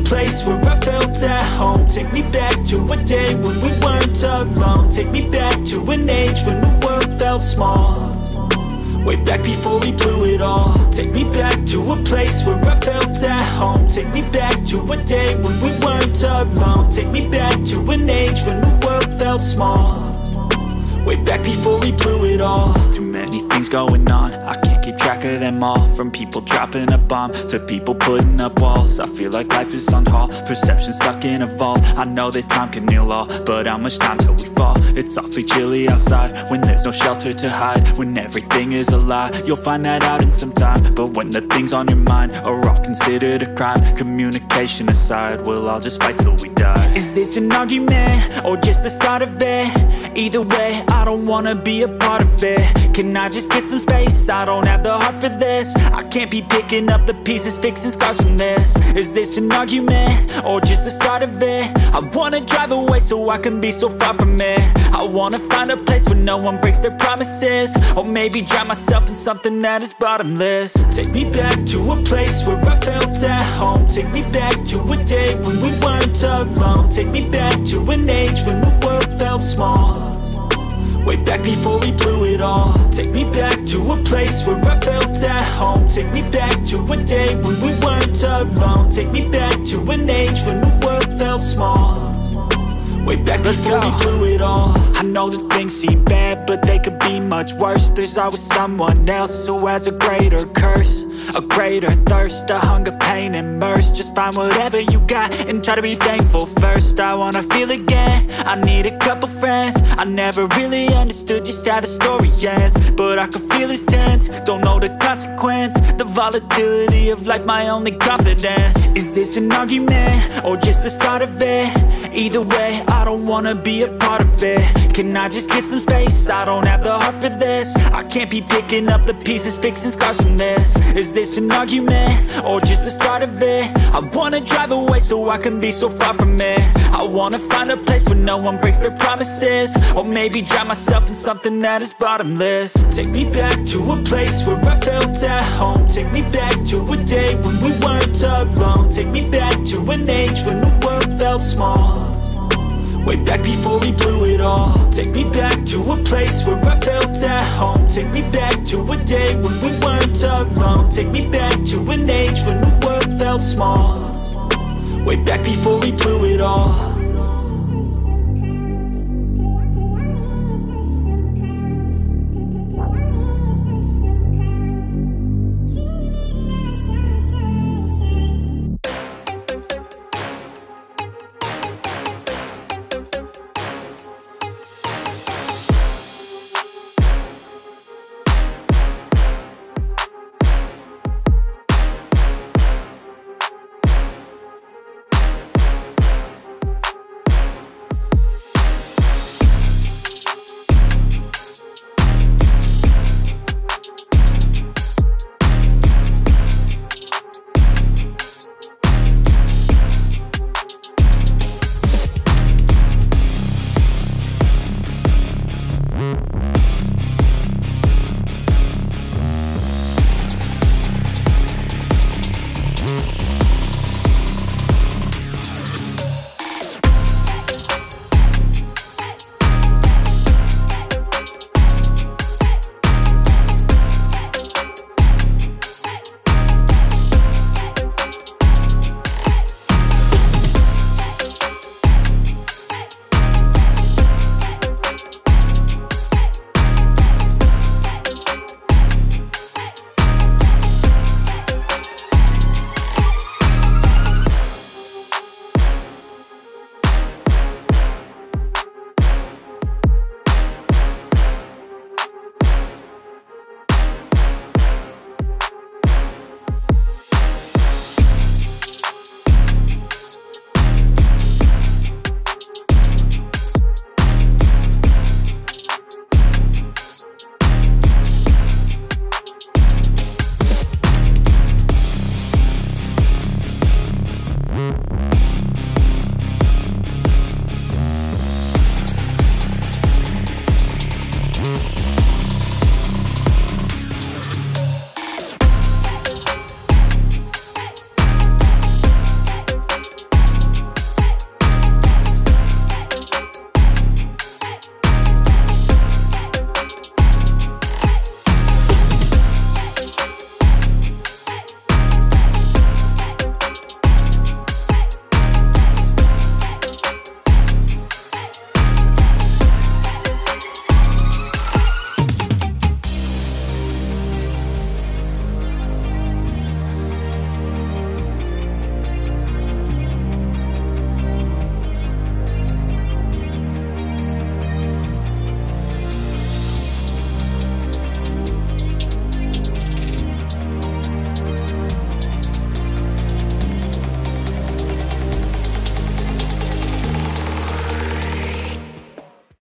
place where I felt at home. Take me back to a day when we weren't alone. Take me back to an age when the world felt small, way back before we blew it all. Take me back to a place where I felt at home. Take me back to a day when we weren't alone. Take me back to an age when the world felt small, way back before we blew it all. Too many things going on, I can't keep track of them all. From people dropping a bomb to people putting up walls. I feel like life is on hold, perception stuck in a vault. I know that time can heal all, but how much time till we fall? It's awfully chilly outside when there's no shelter to hide. When everything is a lie, you'll find that out in some time. But when the things on your mind are all considered a crime, communication aside, we'll all just fight till we die. Is this an argument or just the start of it? Either way, I don't wanna be a part of it. Can I just get some space? I don't have the heart for this. I can't be picking up the pieces, fixing scars from this. Is this an argument or just the start of it? I wanna drive away so I can be so far from it. I wanna find a place where no one breaks their promises, or maybe drown myself in something that is bottomless. Take me back to a place where I felt at home. Take me back to a day when we weren't alone. Take me back to an age when the world felt small, way back before we blew it all. Take me back to a place where I felt at home. Take me back to a day when we weren't alone. Take me back to an age when the world felt small, way back before we blew it all. I know that things seem bad, but they could be much worse. There's always someone else who has a greater curse, a greater thirst, a hunger, pain, and mercy. Just find whatever you got and try to be thankful first. I wanna feel again, I need a couple friends. I never really understood just how the story ends, but I can feel it's tense, don't know the consequence. The volatility of life, my only confidence. Is this an argument or just the start of it? Either way, I don't wanna be a part of it. Can I just get some space? I don't have the heart for this. I can't be picking up the pieces, fixing scars from this. Is this an argument or just the start of it? I wanna drive away so I can be so far from it. I wanna find a place where no one breaks their promises, or maybe drown myself in something that is bottomless. Take me back to a place where I felt at home. Take me back to a day when we weren't alone. Take me back to an age when the world felt small, way back before we blew it all. Take me back to a place where I felt at home. Take me back to a day when we weren't alone. Take me back to an age when the world felt small, way back before we blew it all.